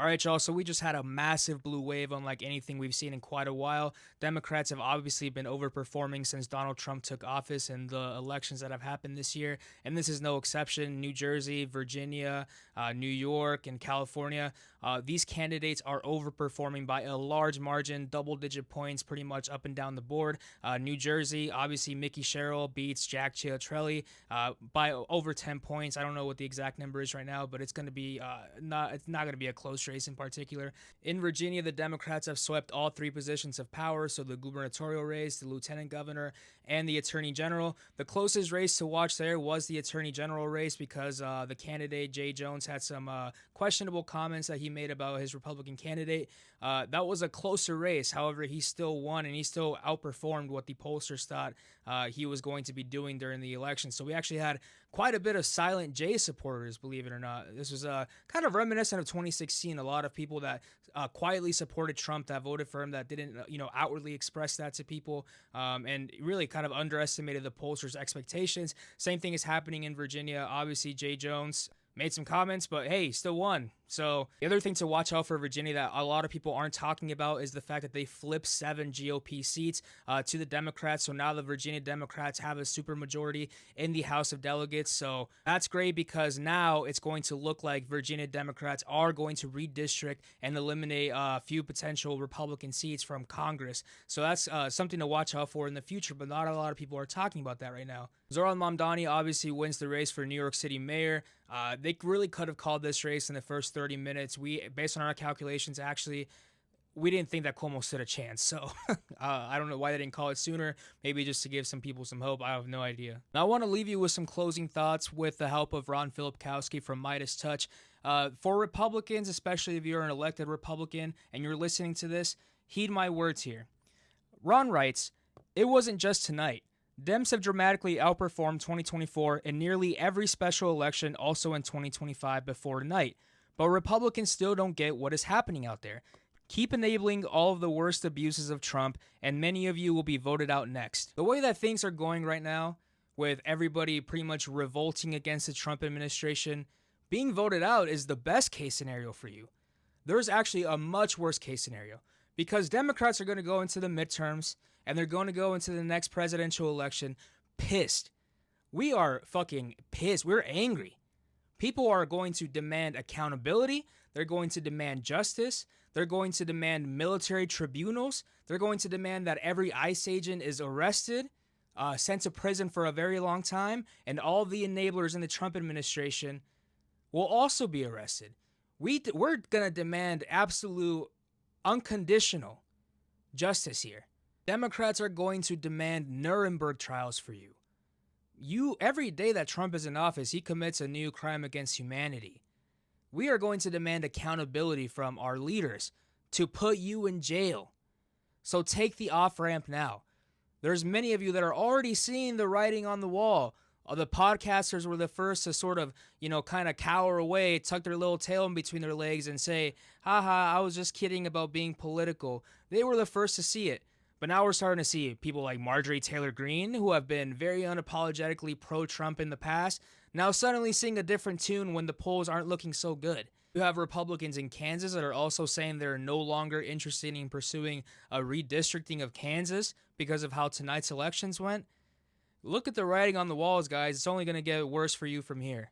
right, y'all. So we just had a massive blue wave, unlike anything we've seen in quite a while. Democrats have obviously been overperforming since Donald Trump took office in the elections that have happened this year, and this is no exception. New Jersey, Virginia, New York, and California. These candidates are overperforming by a large margin, double-digit points, pretty much up and down the board. New Jersey, obviously, Mickey Sherrill beats Jack Ciattarelli by over 10 points. I don't know what the exact number is right now, but it's going to be not going to be a close race in particular. In Virginia, the Democrats have swept all three positions of power, so the gubernatorial race, the lieutenant governor, and the attorney general. The closest race to watch there was the attorney general race because the candidate, Jay Jones, had some questionable comments that he made about his Republican candidate. That was a closer race. However, he still won, and he still outperformed what the pollsters thought he was going to be doing during the election. So we actually had quite a bit of silent Jay supporters, believe it or not. This was kind of reminiscent of 2016. A lot of people that quietly supported Trump, that voted for him, that didn't, outwardly express that to people, and really kind of underestimated the pollsters' expectations. Same thing is happening in Virginia. Obviously, Jay Jones made some comments, but hey, still won. So the other thing to watch out for Virginia that a lot of people aren't talking about is the fact that they flipped 7 GOP seats to the Democrats. So now the Virginia Democrats have a supermajority in the House of Delegates. So that's great because now it's going to look like Virginia Democrats are going to redistrict and eliminate a few potential Republican seats from Congress. So that's something to watch out for in the future, but not a lot of people are talking about that right now. Zoran Mamdani obviously wins the race for New York City mayor. They really could have called this race in the first 30 minutes. Based on our calculations, actually, we didn't think that Cuomo stood a chance. So I don't know why they didn't call it sooner. Maybe just to give some people some hope. I have no idea. Now, I want to leave you with some closing thoughts with the help of Ron Filipkowski from Midas Touch. For Republicans, especially if you're an elected Republican and you're listening to this, heed my words here. Ron writes, "It wasn't just tonight. Dems have dramatically outperformed 2024 in nearly every special election, also in 2025 before tonight. But Republicans still don't get what is happening out there. Keep enabling all of the worst abuses of Trump, and many of you will be voted out next." The way that things are going right now, with everybody pretty much revolting against the Trump administration, being voted out is the best case scenario for you. There's actually a much worse case scenario because Democrats are going to go into the midterms and they're going to go into the next presidential election pissed. We are fucking pissed. We're angry. People are going to demand accountability. They're going to demand justice. They're going to demand military tribunals. They're going to demand that every ICE agent is arrested, sent to prison for a very long time, and all the enablers in the Trump administration will also be arrested. We're going to demand absolute, unconditional justice here. Democrats are going to demand Nuremberg trials for you. Every day that Trump is in office, he commits a new crime against humanity. We are going to demand accountability from our leaders to put you in jail. So take the off-ramp now. There's many of you that are already seeing the writing on the wall. The podcasters were the first to sort of, kind of cower away, tuck their little tail in between their legs and say, haha, I was just kidding about being political. They were the first to see it. But now we're starting to see people like Marjorie Taylor Greene, who have been very unapologetically pro-Trump in the past, now suddenly sing a different tune when the polls aren't looking so good. You have Republicans in Kansas that are also saying they're no longer interested in pursuing a redistricting of Kansas because of how tonight's elections went. Look at the writing on the walls, guys. It's only going to get worse for you from here.